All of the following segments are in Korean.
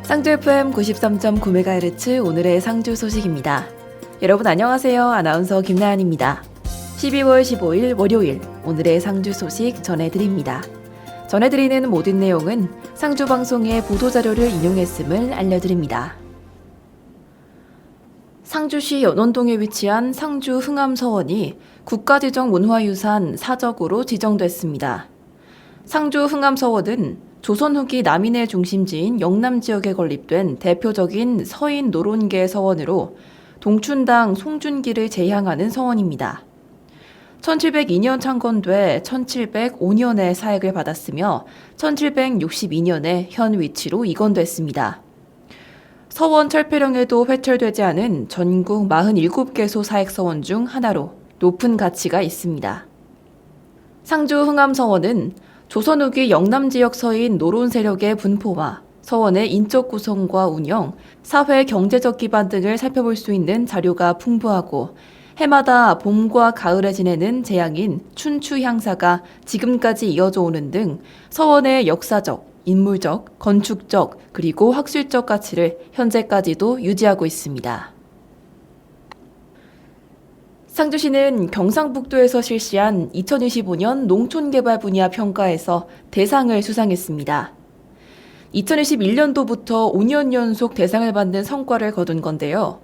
상주 FM 93.9MHz 오늘의 상주 소식입니다. 여러분 안녕하세요. 아나운서 김나연입니다. 12월 15일 월요일 오늘의 상주 소식 전해드립니다. 전해드리는 모든 내용은 상주방송의 보도자료를 인용했음을 알려드립니다. 상주시 연원동에 위치한 상주 흥암서원이 국가지정 문화유산 사적으로 지정됐습니다. 상주 흥암서원은 조선 후기 남인의 중심지인 영남 지역에 건립된 대표적인 서인 노론계 서원으로 동춘당 송준기를 제향하는 서원입니다. 1702년 창건돼 1705년에 사액을 받았으며 1762년에 현 위치로 이건됐습니다. 서원 철폐령에도 회철되지 않은 전국 47개소 사액서원 중 하나로 높은 가치가 있습니다. 상주 흥암서원은 조선 후기 영남 지역 서인 노론 세력의 분포와 서원의 인적 구성과 운영, 사회 경제적 기반 등을 살펴볼 수 있는 자료가 풍부하고 해마다 봄과 가을에 지내는 재앙인 춘추 향사가 지금까지 이어져 오는 등 서원의 역사적, 인물적, 건축적, 그리고 학술적 가치를 현재까지도 유지하고 있습니다. 상주시는 경상북도에서 실시한 2025년 농촌개발 분야 평가에서 대상을 수상했습니다. 2021년도부터 5년 연속 대상을 받는 성과를 거둔 건데요.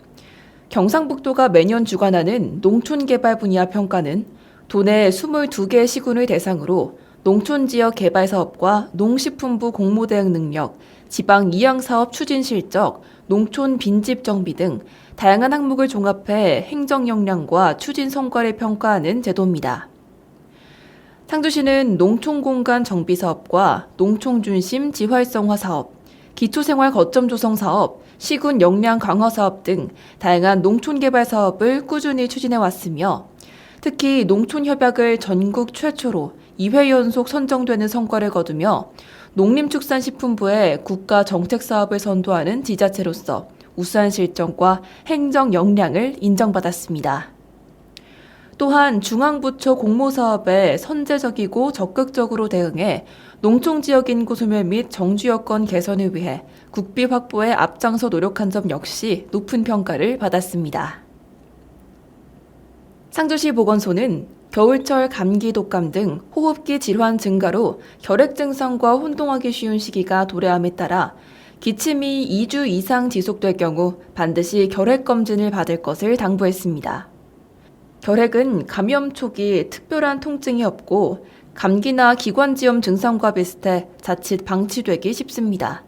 경상북도가 매년 주관하는 농촌개발 분야 평가는 도내 22개 시군을 대상으로 농촌지역 개발 사업과 농식품부 공모대응 능력, 지방 이양사업 추진 실적, 농촌 빈집 정비 등 다양한 항목을 종합해 행정 역량과 추진 성과를 평가하는 제도입니다. 상주시는 농촌공간 정비 사업과 농촌 중심 지활성화 사업, 기초생활 거점 조성 사업, 시군 역량 강화 사업 등 다양한 농촌 개발 사업을 꾸준히 추진해 왔으며 특히 농촌협약을 전국 최초로 2회 연속 선정되는 성과를 거두며 농림축산식품부의 국가 정책 사업을 선도하는 지자체로서 우수한 실정과 행정 역량을 인정받았습니다. 또한 중앙부처 공모사업에 선제적이고 적극적으로 대응해 농촌지역 인구 소멸 및 정주 여건 개선을 위해 국비 확보에 앞장서 노력한 점 역시 높은 평가를 받았습니다. 상주시 보건소는 겨울철 감기, 독감 등 호흡기 질환 증가로 결핵 증상과 혼동하기 쉬운 시기가 도래함에 따라 기침이 2주 이상 지속될 경우 반드시 결핵 검진을 받을 것을 당부했습니다. 결핵은 감염 초기 특별한 통증이 없고 감기나 기관지염 증상과 비슷해 자칫 방치되기 쉽습니다.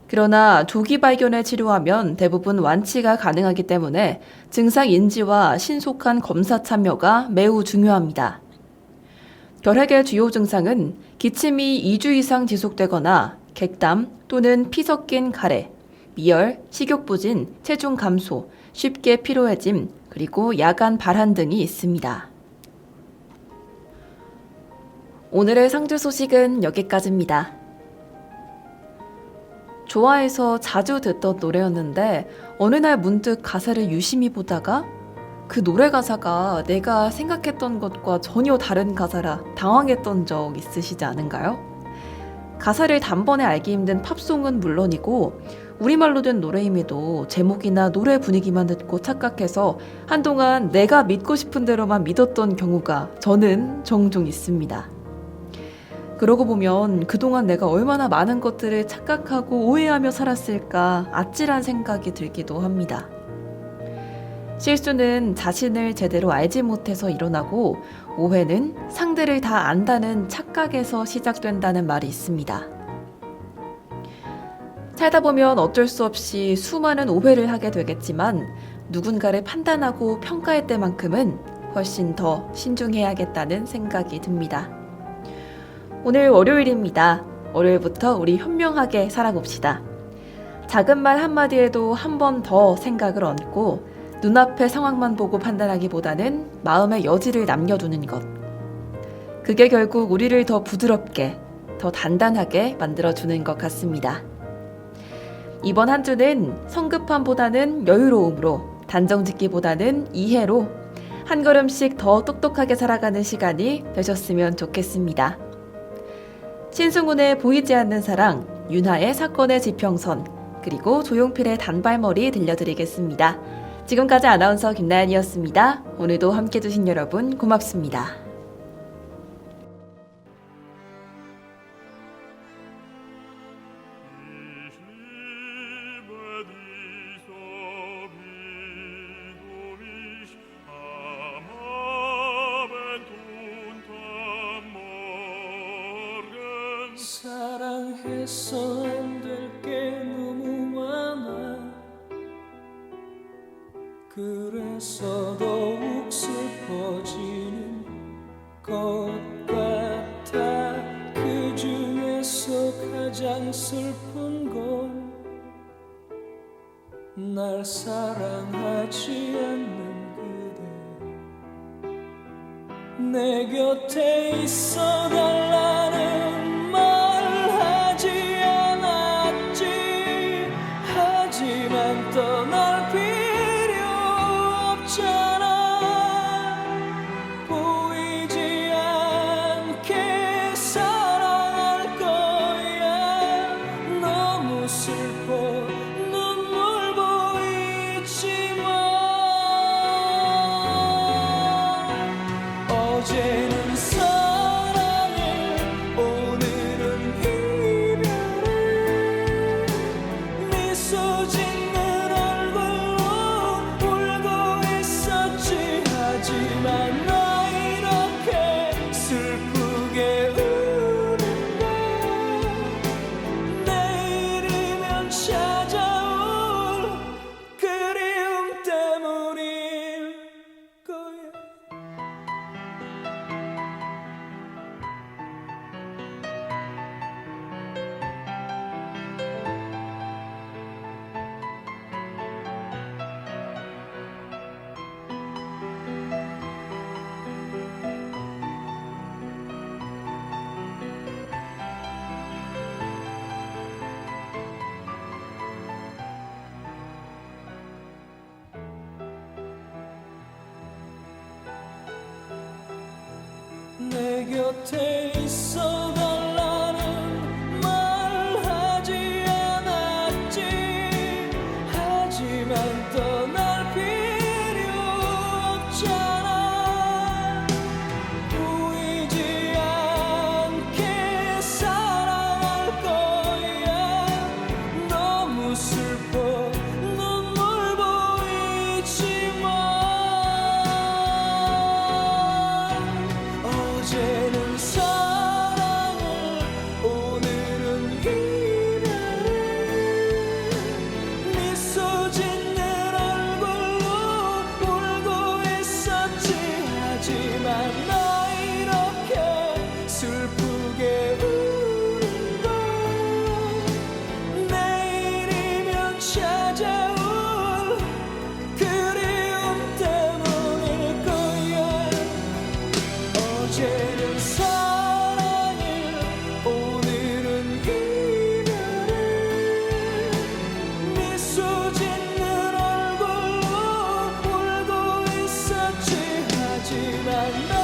그러나 조기 발견에 치료하면 대부분 완치가 가능하기 때문에 증상 인지와 신속한 검사 참여가 매우 중요합니다. 결핵의 주요 증상은 기침이 2주 이상 지속되거나 객담 또는 피 섞인 가래, 미열, 식욕부진, 체중 감소, 쉽게 피로해짐, 그리고 야간 발한 등이 있습니다. 오늘의 상주 소식은 여기까지입니다. 좋아해서 자주 듣던 노래였는데 어느 날 문득 가사를 유심히 보다가 그 노래 가사가 내가 생각했던 것과 전혀 다른 가사라 당황했던 적 있으시지 않은가요? 가사를 단번에 알기 힘든 팝송은 물론이고 우리말로 된 노래임에도 제목이나 노래 분위기만 듣고 착각해서 한동안 내가 믿고 싶은 대로만 믿었던 경우가 저는 종종 있습니다. 그러고 보면 그동안 내가 얼마나 많은 것들을 착각하고 오해하며 살았을까 아찔한 생각이 들기도 합니다. 실수는 자신을 제대로 알지 못해서 일어나고 오해는 상대를 다 안다는 착각에서 시작된다는 말이 있습니다. 살다 보면 어쩔 수 없이 수많은 오해를 하게 되겠지만 누군가를 판단하고 평가할 때만큼은 훨씬 더 신중해야겠다는 생각이 듭니다. 오늘 월요일입니다. 월요일부터 우리 현명하게 살아봅시다. 작은 말 한마디에도 한 번 더 생각을 얹고 눈앞의 상황만 보고 판단하기보다는 마음의 여지를 남겨두는 것. 그게 결국 우리를 더 부드럽게, 더 단단하게 만들어주는 것 같습니다. 이번 한 주는 성급함보다는 여유로움으로, 단정짓기보다는 이해로 한 걸음씩 더 똑똑하게 살아가는 시간이 되셨으면 좋겠습니다. 신승훈의 보이지 않는 사랑, 윤하의 사건의 지평선, 그리고 조용필의 단발머리 들려드리겠습니다. 지금까지 아나운서 김나연이었습니다. 오늘도 함께 해주신 여러분 고맙습니다. 사랑해서 안 될 게 너무 많아. 그래서 더욱 슬퍼지는 것 같아. 그 중에서 가장 슬픈 건 날 사랑하지 않는 그대. 내 곁에 있어 달라는 말 하지 않았지. 하지만 떠날 필요 없잖아. 보이지 않게 사랑할 거야. 너무 슬퍼 눈물 보이지만 어제는 사랑을 오늘은 이별을 미소 짓는 얼굴로 울고 있었지. 하지만 나 이렇게 슬프게 우는데 내일이면 찾아올 그리움 때문일 거야. 내 곁에 있어 달라는 말 하지 않았지. 하지만 떠날 필요 없잖아. 보이지 않게 사랑할 거야. 너무 슬퍼 눈물 보이지만 어제는 사랑을 오늘은 이별을 미소 짓는 얼굴로 울고 있었지. 하지만 나 이렇게 슬프게 우는 건 내일이면 찾아올 그리움 때문일 거야. 어제는 사랑을 오늘은 이별을 미소 짓는 얼굴로 울고 있었지. 하지만 나